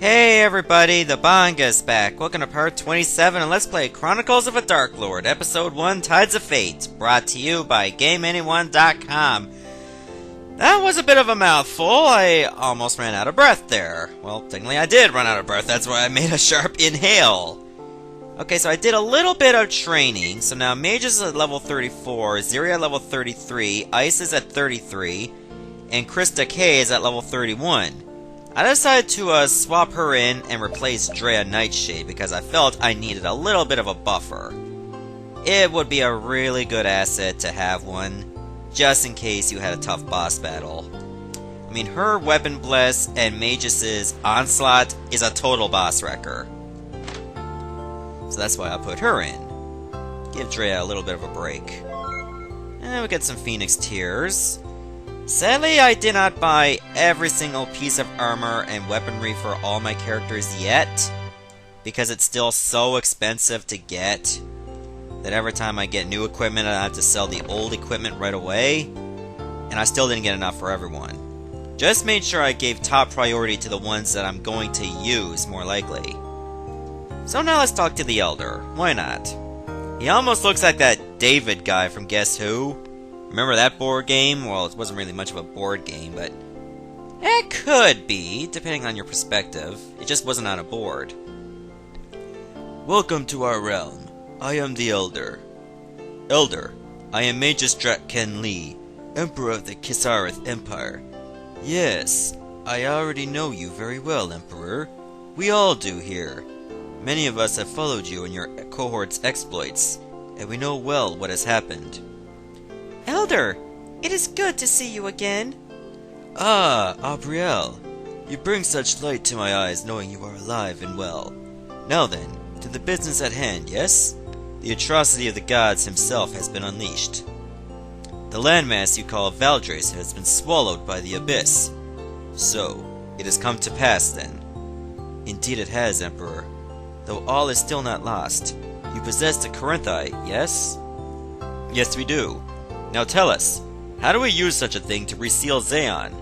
Hey everybody, the Banga's back. Welcome to part 27 and let's play Chronicles of a Dark Lord, episode 1, Tides of Fate, brought to you by GameAnyone.com. That was a bit of a mouthful. I almost ran out of breath there. Well, technically I did run out of breath, that's why I made a sharp inhale. Okay, so I did a little bit of training. So now Mage is at level 34, Ziri at level 33, Ice is at 33, and Krista K is at level 31. I decided to swap her in and replace Drea Nightshade because I felt I needed a little bit of a buffer. It would be a really good asset to have one, just in case you had a tough boss battle. I mean, her Weapon Bless and Magus' Onslaught is a total boss wrecker. So that's why I put her in. Give Drea a little bit of a break. And we get some Phoenix Tears. Sadly, I did not buy every single piece of armor and weaponry for all my characters yet, because it's still so expensive to get that every time I get new equipment I have to sell the old equipment right away, and I still didn't get enough for everyone. Just made sure I gave top priority to the ones that I'm going to use more likely. So now let's talk to the Elder. Why not? He almost looks like that David guy from Guess Who? Remember that board game? Well, it wasn't really much of a board game, but it could be, depending on your perspective. It just wasn't on a board. Welcome to our realm. I am the Elder. Elder, I am Magus Dratken Lee, Emperor of the Kisareth Empire. Yes, I already know you very well, Emperor. We all do here. Many of us have followed you in your cohort's exploits, and we know well what has happened. Elder, it is good to see you again. Ah, Aubrielle. You bring such light to my eyes knowing you are alive and well. Now then, to the business at hand, yes? The atrocity of the gods himself has been unleashed. The landmass you call Valdres has been swallowed by the abyss. So, it has come to pass then. Indeed it has, Emperor. Though all is still not lost. You possess the Corinthi, yes? Yes, we do. Now tell us, how do we use such a thing to reseal Xe'on?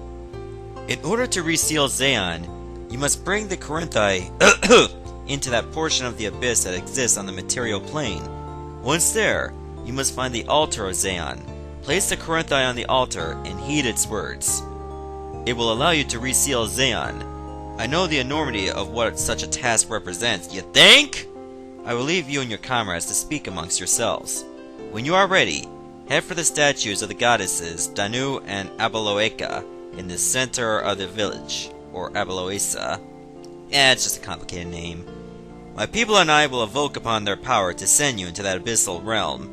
In order to reseal Xe'on, you must bring the Corinthi into that portion of the abyss that exists on the material plane. Once there, you must find the Altar of Xe'on. Place the Corinthi on the altar and heed its words. It will allow you to reseal Xe'on. I know the enormity of what such a task represents. You think? I will leave you and your comrades to speak amongst yourselves. When you are ready, head for the statues of the goddesses Danu and Abeloeka in the center of the village, or Abeloesa. It's just a complicated name. My people and I will evoke upon their power to send you into that abyssal realm.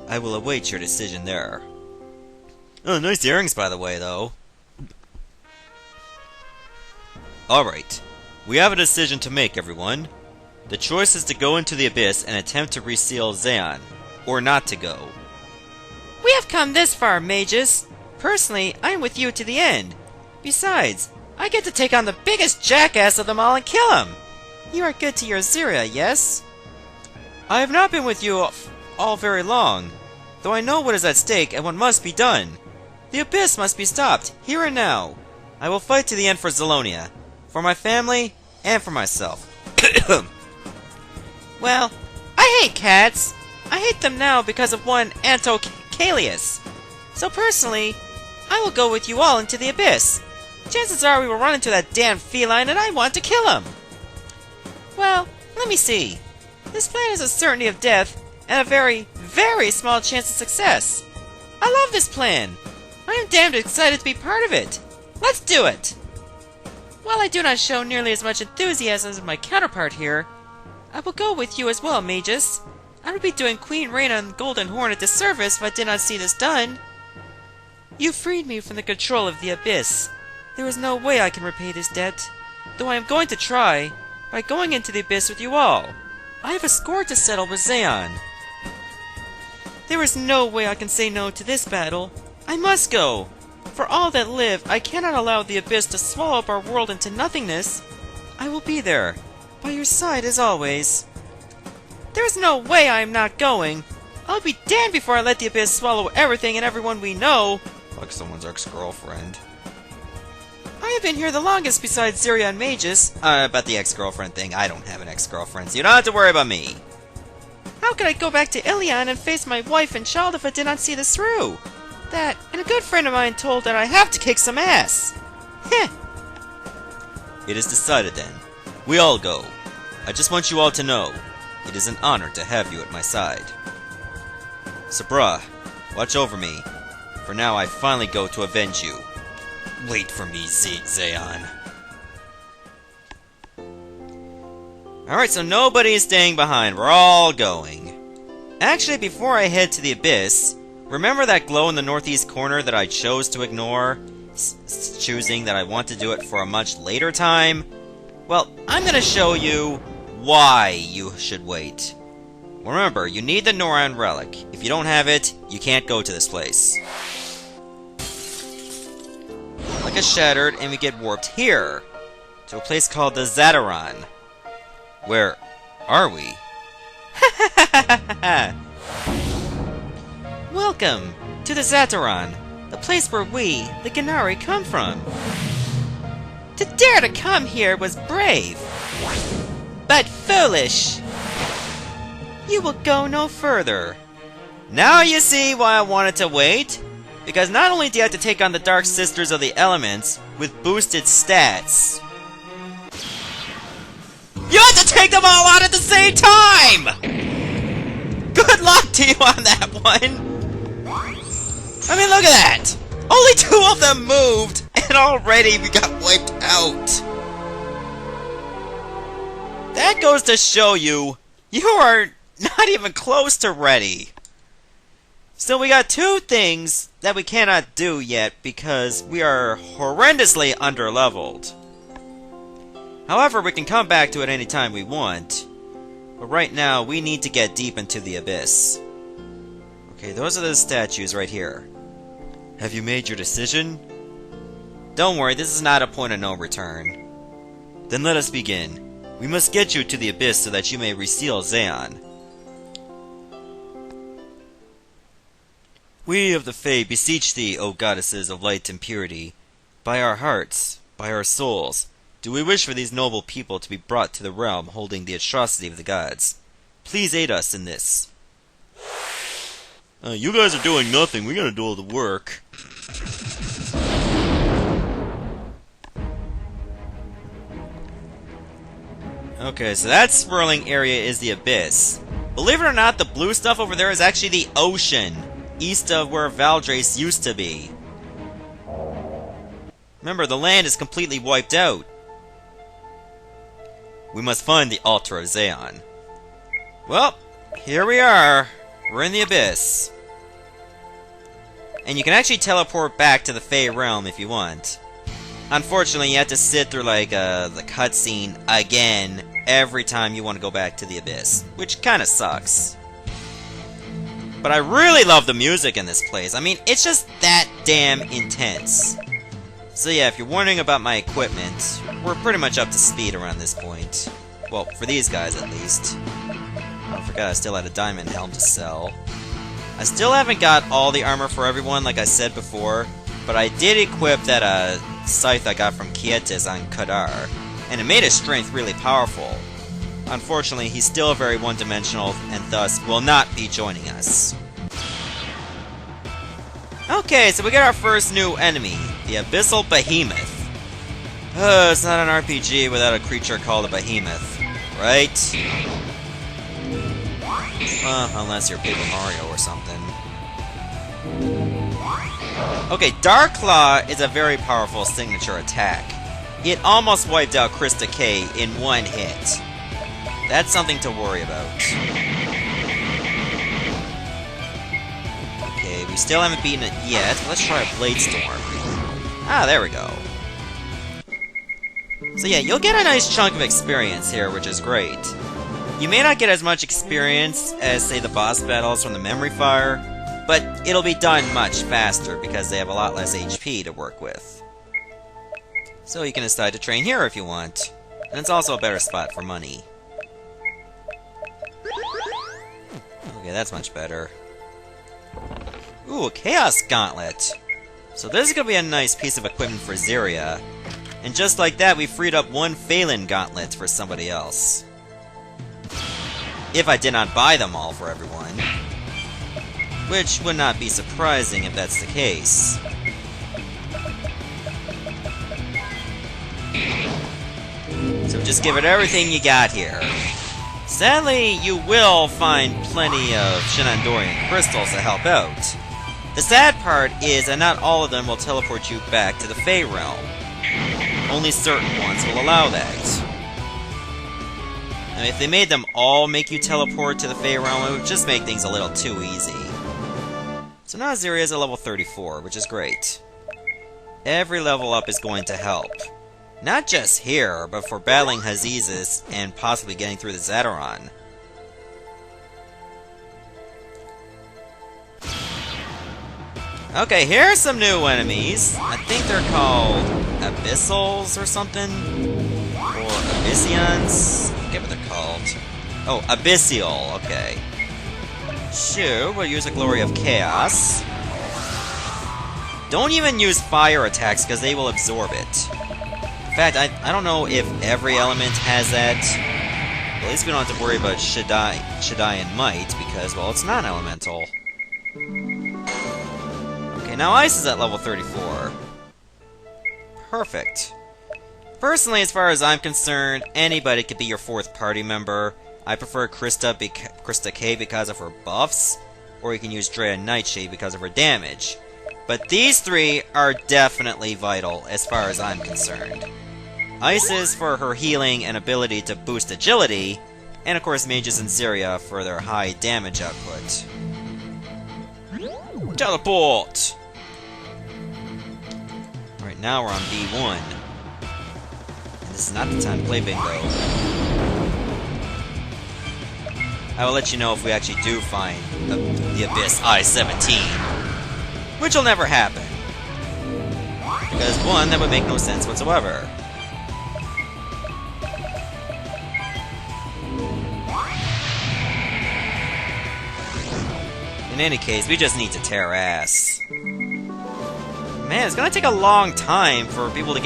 I will await your decision there. Oh, nice earrings by the way, though. Alright, we have a decision to make, everyone. The choice is to go into the abyss and attempt to reseal Xe'on, or not to go. We have come this far, Magus. Personally, I am with you to the end. Besides, I get to take on the biggest jackass of them all and kill him. You are good to your Zira, yes? I have not been with you all very long, though I know what is at stake and what must be done. The abyss must be stopped, here and now. I will fight to the end for Zelonia, for my family, and for myself. Well, I hate cats. I hate them now because of one Antocalius. So personally, I will go with you all into the abyss. Chances are we will run into that damn feline and I want to kill him. Well, let me see. This plan has a certainty of death and a very, very small chance of success. I love this plan. I am damned excited to be part of it. Let's do it. While I do not show nearly as much enthusiasm as my counterpart here, I will go with you as well, Magus. I would be doing Queen Reyna and Golden Horn a disservice if I did not see this done. You freed me from the control of the abyss. There is no way I can repay this debt, though I am going to try, by going into the abyss with you all. I have a score to settle with Xe'on. There is no way I can say no to this battle. I must go. For all that live, I cannot allow the abyss to swallow up our world into nothingness. I will be there, by your side as always. There is no way I am not going. I'll be damned before I let the abyss swallow everything and everyone we know. Like someone's ex-girlfriend. I I have been here the longest besides Xe'on and Magus. About the ex-girlfriend thing, I don't have an ex-girlfriend, so you don't have to worry about me. How could I go back to Ilion and face my wife and child if I did not see this through? That, and a good friend of mine told that I have to kick some ass. Heh. It is decided then. We all go. I just want you all to know, it is an honor to have you at my side. Sabra, watch over me. For now I finally go to avenge you. Wait for me, Xe'on. Alright, so nobody is staying behind. We're all going. Actually, before I head to the Abyss, remember that glow in the northeast corner that I chose to ignore? Choosing that I want to do it for a much later time? Well, I'm gonna show you why you should wait. Remember, you need the Noran relic. If you don't have it, you can't go to this place. Like a shattered, and we get warped here, to a place called the Zataran. Where are we? Welcome to the Zataran, the place where we, the Gennari, come from. To dare to come here was brave, but foolish. You will go no further. Now you see why I wanted to wait? Because not only do you have to take on the Dark Sisters of the Elements with boosted stats, you have to take them all out at the same time! Good luck to you on that one! I mean, look at that! Only 2 of them moved, and already we got wiped out! That goes to show you, you are not even close to ready. So we got 2 things that we cannot do yet because we are horrendously underleveled. However, we can come back to it any time we want. But right now, we need to get deep into the Abyss. Okay, those are the statues right here. Have you made your decision? Don't worry, this is not a point of no return. Then let us begin. We must get you to the Abyss so that you may reseal Xe'on. We of the Fae beseech thee, O goddesses of light and purity. By our hearts, by our souls, do we wish for these noble people to be brought to the realm holding the atrocity of the gods. Please aid us in this. You guys are doing nothing. We're gonna do all the work. Okay, so that swirling area is the Abyss. Believe it or not, the blue stuff over there is actually the ocean, east of where Valdrace used to be. Remember, the land is completely wiped out. We must find the Altar of Xe'on. Well, here we are. We're in the Abyss. And you can actually teleport back to the Fae realm if you want. Unfortunately, you have to sit through, like, the cutscene again every time you want to go back to the Abyss, which kinda sucks. But I really love the music in this place. I mean, it's just that damn intense. So yeah, if you're wondering about my equipment, we're pretty much up to speed around this point. Well, for these guys at least. I forgot I still had a diamond helm to sell. I still haven't got all the armor for everyone, like I said before, but I did equip that scythe I got from Kietes on Kadar, and it made his strength really powerful. Unfortunately, he's still very one-dimensional, and thus will not be joining us. Okay, so we got our first new enemy, the Abyssal Behemoth. It's not an RPG without a creature called a Behemoth, right? Unless you're Paper Mario or something. Okay, Dark Claw is a very powerful signature attack. It almost wiped out Krista K in one hit. That's something to worry about. Okay, we still haven't beaten it yet. Let's try a Blade Storm. Ah, there we go. So yeah, you'll get a nice chunk of experience here, which is great. You may not get as much experience as, say, the boss battles from the Memory Fire, but it'll be done much faster because they have a lot less HP to work with. So you can decide to train here if you want, and it's also a better spot for money. Okay, that's much better. Ooh, a Chaos Gauntlet! So this is going to be a nice piece of equipment for Xeria. And just like that, we freed up one Phelan gauntlet for somebody else. If I did not buy them all for everyone. Which would not be surprising if that's the case. So just give it everything you got here. Sadly, you will find plenty of Shenandoah crystals to help out. The sad part is that not all of them will teleport you back to the Fey Realm. Only certain ones will allow that. And if they made them all make you teleport to the Fey Realm, it would just make things a little too easy. So now Xe'on is at level 34, which is great. Every level up is going to help. Not just here, but for battling Hazizis and possibly getting through the Zataron. Okay, here are some new enemies. I think they're called Abyssals or something? Or Abyssians? I forget what they're called. Oh, Abyssial, okay. Shu will use a Glory of Chaos. Don't even use fire attacks because they will absorb it. In fact, I don't know if every element has that. At least we don't have to worry about Shaddai and Might because, well, it's non-elemental. Okay, now Ice is at level 34. Perfect. Personally, as far as I'm concerned, anybody could be your fourth party member. I prefer Krista K because of her buffs, or you can use Drea Nightshade because of her damage. But these three are definitely vital as far as I'm concerned. Ice is for her healing and ability to boost agility, and of course Mages and Xe'on for their high damage output. Teleport! Right now we're on B1. And this is not the time to play bingo. I will let you know if we actually do find the Abyss I-17. Which will never happen. Because, one, that would make no sense whatsoever. In any case, we just need to tear ass. Man, it's gonna take a long time for people to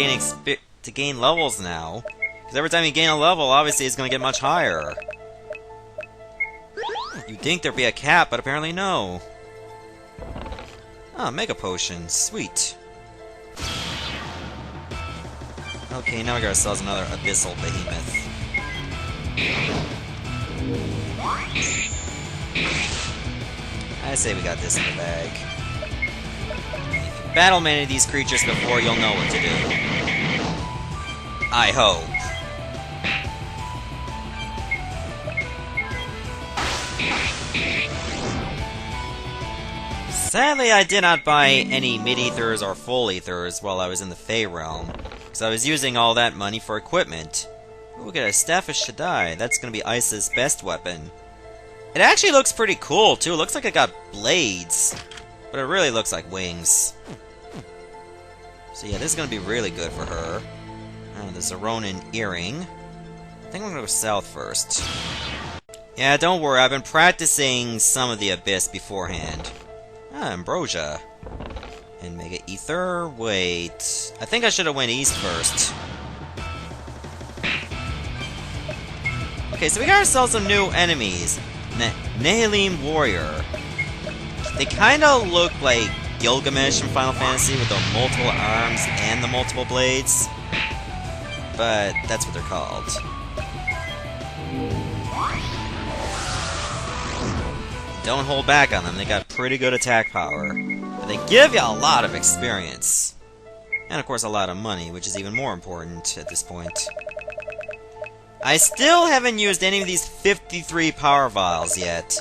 gain levels now. Because every time you gain a level, obviously it's gonna get much higher. You'd think there'd be a cap, but apparently no. Ah, Mega Potion. Sweet. Okay, now we got ourselves another Abyssal Behemoth. I say we got this in the bag. If you battle many of these creatures before, you'll know what to do. I hope. Sadly, I did not buy any mid-ethers or full ethers while I was in the Fey Realm, because I was using all that money for equipment. Ooh, we got a Staff of Shaddai. That's going to be Ice's best weapon. It actually looks pretty cool, too. It looks like it got blades, but it really looks like wings. So yeah, this is going to be really good for her. The Zeronin Earring. I think I'm going to go south first. Yeah, don't worry. I've been practicing some of the Abyss beforehand. Ah, Ambrosia. And Mega Ether. Wait. I think I should have went east first. Okay, so we got ourselves some new enemies. Nehilim Warrior. They kinda look like Gilgamesh from Final Fantasy with the multiple arms and the multiple blades. But that's what they're called. Don't hold back on them, they got pretty good attack power. But they give you a lot of experience. And of course a lot of money, which is even more important at this point. I still haven't used any of these 53 power vials yet.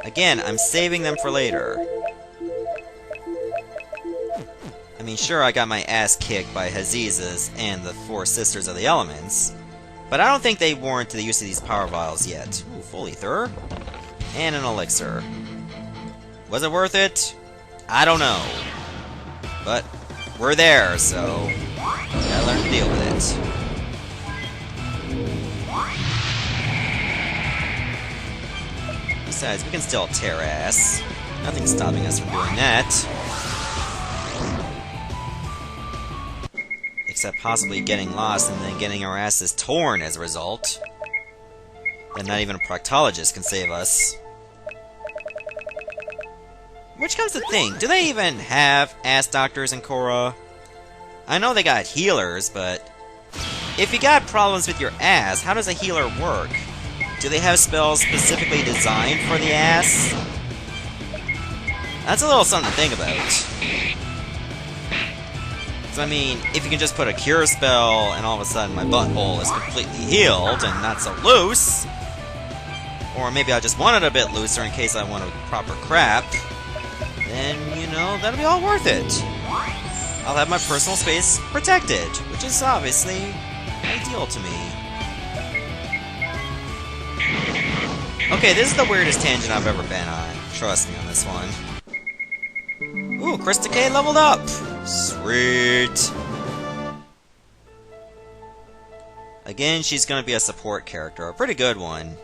Again, I'm saving them for later. I mean, sure, I got my ass kicked by Hazizas and the Four Sisters of the Elements, but I don't think they warrant the use of these power vials yet. Ooh, full ether. And an elixir. Was it worth it? I don't know. But we're there, so gotta learn to deal with it. Besides, we can still tear ass. Nothing's stopping us from doing that. except possibly getting lost and then getting our asses torn as a result. Then not even a proctologist can save us. Which comes to think, do they even have ass doctors in Korra? I know they got healers, but if you got problems with your ass, how does a healer work? Do they have spells specifically designed for the ass? That's a little something to think about. So I mean, if you can just put a cure spell and all of a sudden my butthole is completely healed and not so loose, or maybe I just want it a bit looser in case I want a proper crap, then, you know, that'll be all worth it. I'll have my personal space protected, which is obviously ideal to me. Okay, this is the weirdest tangent I've ever been on. Trust me on this one. Ooh, Krista K leveled up! Sweet! Again, she's gonna be a support character, a pretty good one.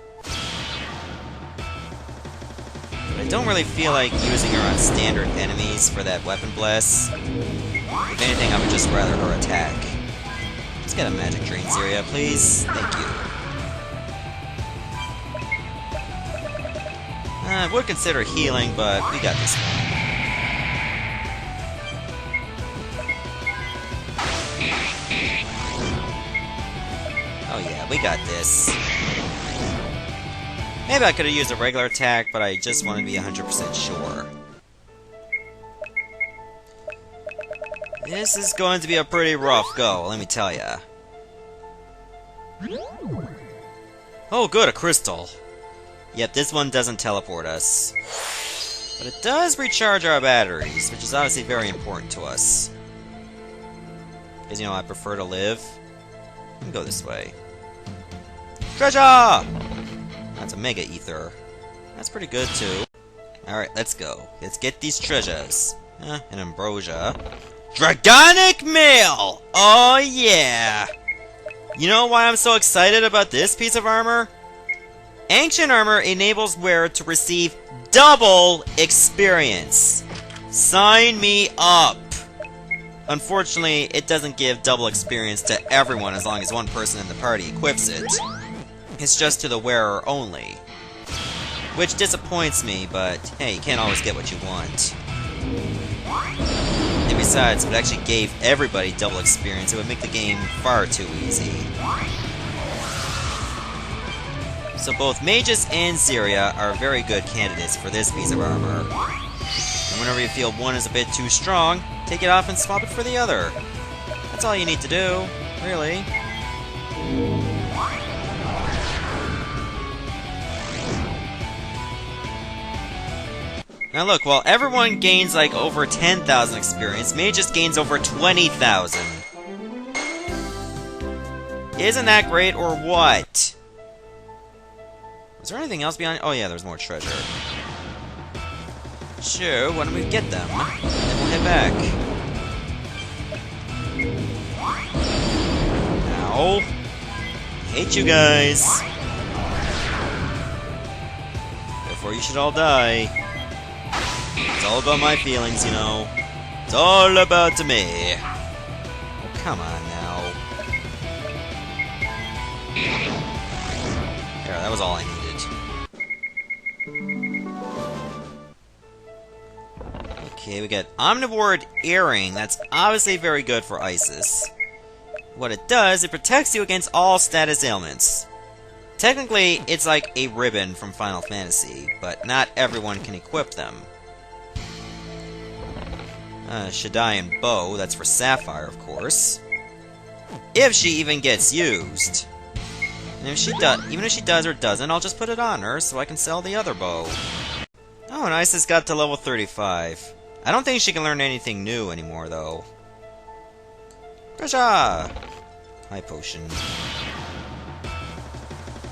But I don't really feel like using her on standard enemies for that weapon bless. If anything, I would just rather her attack. Let's get a magic drain, Syria, please. Thank you. I would consider healing, but we got this one. Oh yeah, we got this. Maybe I could have used a regular attack, but I just wanted to be 100% sure. This is going to be a pretty rough go, let me tell ya. Oh good, a crystal. Yep, this one doesn't teleport us. But it does recharge our batteries, which is obviously very important to us. Because, you know, I prefer to live. Let me go this way. Treasure! That's a Mega Ether. That's pretty good, too. Alright, let's go. Let's get these treasures. An Ambrosia. Dragonic Mail! Oh, yeah! You know why I'm so excited about this piece of armor? Ancient Armor enables wearer to receive double experience. Sign me up! Unfortunately, it doesn't give double experience to everyone as long as one person in the party equips it. It's just to the wearer only. Which disappoints me, but hey, you can't always get what you want. And besides, if it actually gave everybody double experience, it would make the game far too easy. So both Magus and Syria are very good candidates for this piece of armor. And whenever you feel one is a bit too strong, take it off and swap it for the other. That's all you need to do, really. Now look, while everyone gains like over 10,000 experience, Magus gains over 20,000. Isn't that great, or what? Is there anything else behind? Oh yeah, there's more treasure. Sure, why don't we get them? Then we'll head back. Ow. Hate you guys. Therefore you should all die. It's all about my feelings, you know. It's all about me. Oh, come on now. There, that was all I needed. Okay, we got Omnivore Earring. That's obviously very good for Isis. What it does, it protects you against all status ailments. Technically, it's like a ribbon from Final Fantasy, but not everyone can equip them. Shadaian Bow, that's for Sapphire, of course. If she even gets used. And if she does, even if she does or doesn't, I'll just put it on her so I can sell the other bow. Oh, and Isis got to level 35. I don't think she can learn anything new anymore, though. Pressure! High potion.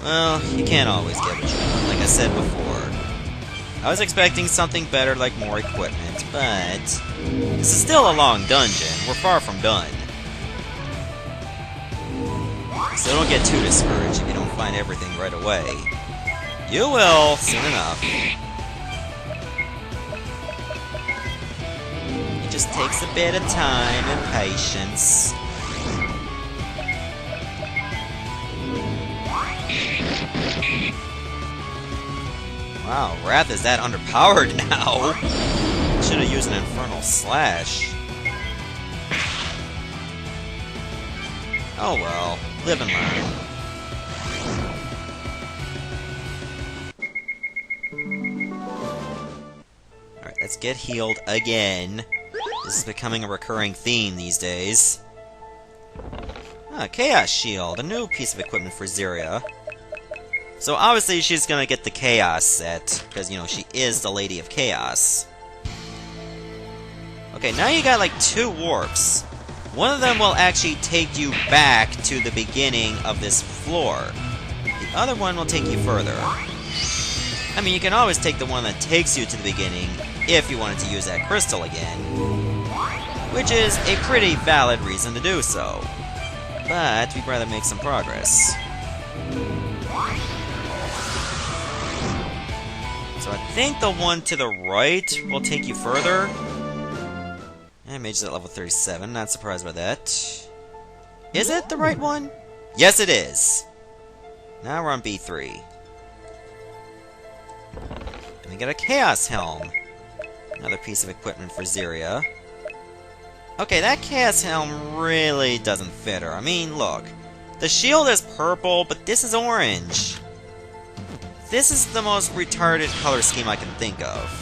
Well, you can't always get what you want, like I said before. I was expecting something better, like more equipment, but this is still a long dungeon. We're far from done. So don't get too discouraged if you don't find everything right away. You will, soon enough. It just takes a bit of time and patience. Wow, Wrath is that underpowered now. Should have used an Infernal Slash. Oh well, live and learn. Alright, let's get healed again. This is becoming a recurring theme these days. Ah, Chaos Shield, a new piece of equipment for Xe'on. So obviously she's gonna get the Chaos set, because, you know, she is the Lady of Chaos. Okay, now you got like 2 warps. One of them will actually take you back to the beginning of this floor. The other one will take you further. I mean, you can always take the one that takes you to the beginning if you wanted to use that crystal again. Which is a pretty valid reason to do so. But we'd rather make some progress. So I think the one to the right will take you further. And Mage's at level 37, not surprised by that. Is it the right one? Yes, it is! Now we're on B3. And we got a Chaos Helm. Another piece of equipment for Xe'on. Okay, that Chaos Helm really doesn't fit her. I mean, look. The shield is purple, but this is orange. This is the most retarded color scheme I can think of.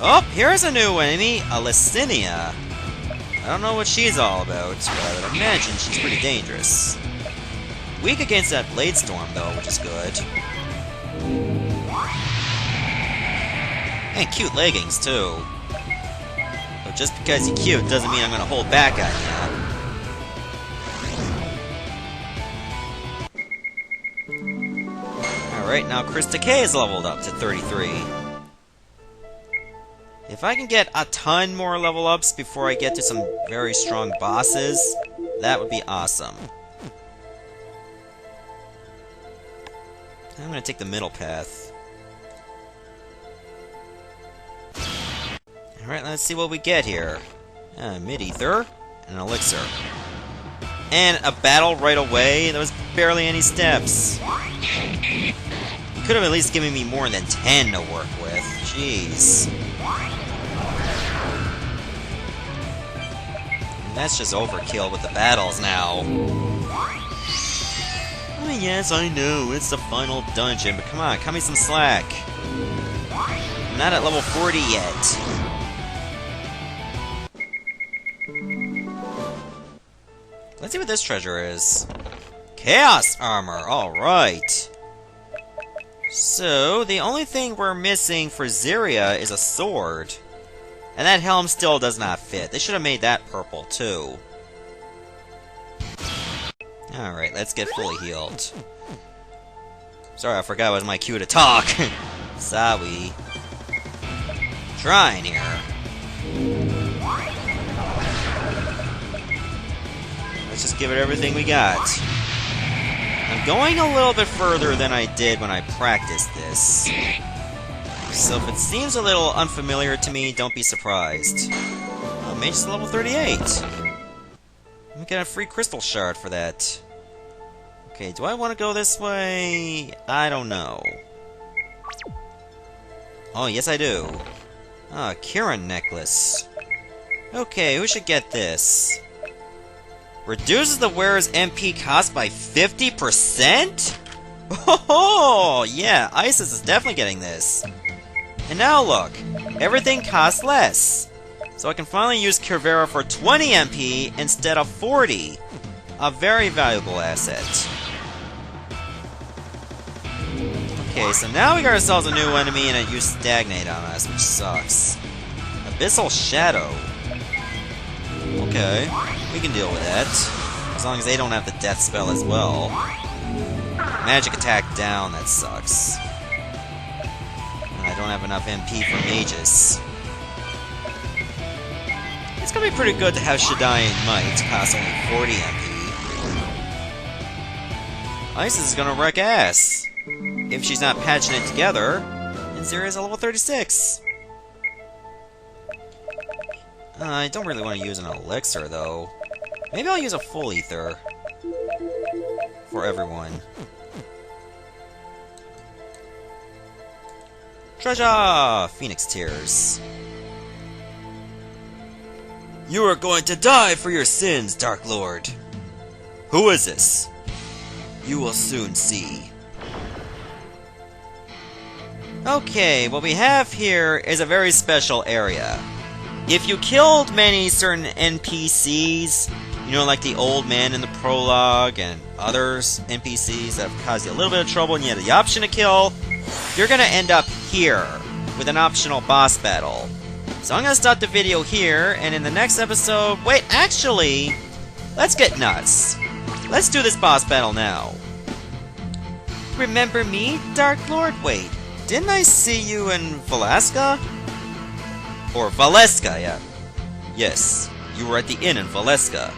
Oh, here's a new enemy, a Licinia. I don't know what she's all about, but I would imagine she's pretty dangerous. Weak against that Blade Storm, though, which is good. And cute leggings, too. But just because you're cute doesn't mean I'm gonna hold back on you. Alright, now Krista K is leveled up to 33. If I can get a ton more level ups before I get to some very strong bosses, that would be awesome. I'm gonna take the middle path. Alright, let's see what we get here. Mid-ether, and an elixir. And a battle right away? There was barely any steps. You could have at least given me more than 10 to work with. Jeez. That's just overkill with the battles now. Oh yes, I know, it's the final dungeon, but come on, cut me some slack. I'm not at level 40 yet. Let's see what this treasure is. Chaos Armor, alright. So, the only thing we're missing for Xe'on is a sword. And that helm still does not fit. They should have made that purple, too. Alright, let's get fully healed. Sorry, I forgot it was my cue to talk. Sorry. Trying here. Let's just give it everything we got. I'm going a little bit further than I did when I practiced this. So if it seems a little unfamiliar to me, don't be surprised. Oh, Mage is level 38. We get a free crystal shard for that. Okay, do I want to go this way? I don't know. Oh, yes I do. Ah, Kirin necklace. Okay, who should get this? Reduces the wearer's MP cost by 50%? Oh, yeah, Isis is definitely getting this. And now look, everything costs less. So I can finally use Kirvera for 20 MP instead of 40. A very valuable asset. Okay, so now we got ourselves a new enemy and it used Stagnate on us, which sucks. Abyssal Shadow. Okay, we can deal with that. As long as they don't have the death spell as well. Magic attack down, that sucks. I don't have enough MP for mages. It's gonna be pretty good to have Shadaian Might cost only 40 MP. Isis is gonna wreck ass. If she's not patching it together, and Xe'on's a level 36. I don't really want to use an elixir, though. Maybe I'll use a full ether. For everyone. Treasure! Phoenix Tears. You are going to die for your sins, Dark Lord. Who is this? You will soon see. Okay, what we have here is a very special area. If you killed many certain NPCs, you know, like the old man in the prologue and others NPCs that have caused you a little bit of trouble and you had the option to kill, you're gonna end up here with an optional boss battle. So I'm gonna stop the video here, and in the next episode... Wait, actually, let's get nuts. Let's do this boss battle now. Remember me, Dark Lord? Wait, didn't I see you in Valeska? Or Valeska, yeah. Yes, you were at the inn in Valeska.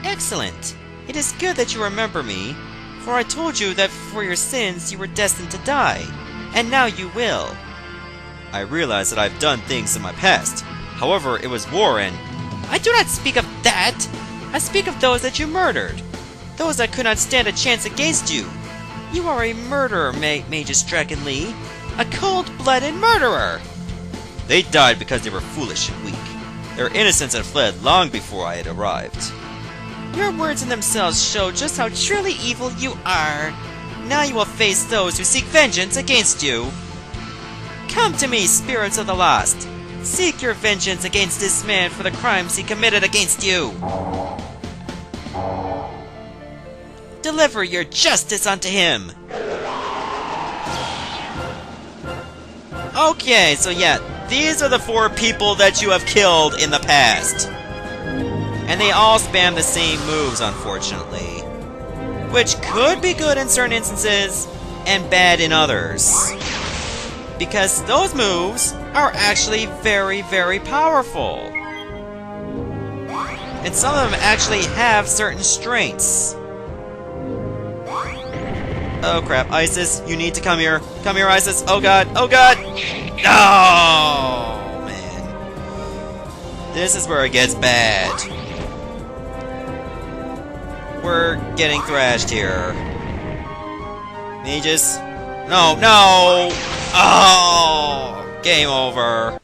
Excellent. It is good that you remember me, for I told you that for your sins you were destined to die, and now you will. I realize that I've done things in my past. However, it was war and... I do not speak of that! I speak of those that you murdered. Those that could not stand a chance against you. You are a murderer, Magus Dragon Lee. A cold-blooded murderer! They died because they were foolish and weak. Their innocence had fled long before I had arrived. Your words in themselves show just how truly evil you are. Now you will face those who seek vengeance against you. Come to me, spirits of the lost. Seek your vengeance against this man for the crimes he committed against you. Deliver your justice unto him. Okay, so yeah, these are the 4 people that you have killed in the past. And they all spam the same moves, unfortunately. Which could be good in certain instances, and bad in others. Because those moves are actually very, very powerful. And some of them actually have certain strengths. Oh crap, Isis, you need to come here. Come here, Isis. Oh god, oh god! Oh, man. This is where it gets bad. We're getting thrashed here. Mages? No, no! Oh! Game over.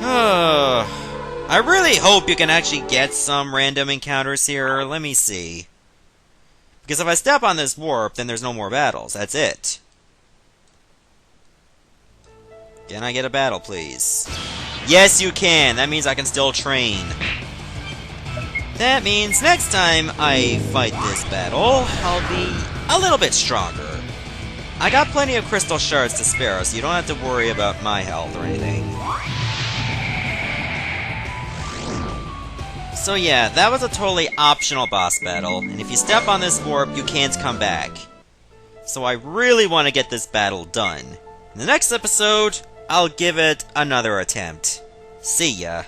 I really hope you can actually get some random encounters here. Let me see. Because if I step on this warp, then there's no more battles. That's it. Can I get a battle, please? Yes, you can! That means I can still train. That means next time I fight this battle, I'll be a little bit stronger. I got plenty of crystal shards to spare, so you don't have to worry about my health or anything. So yeah, that was a totally optional boss battle, and if you step on this warp, you can't come back. So I really want to get this battle done. In the next episode, I'll give it another attempt. See ya.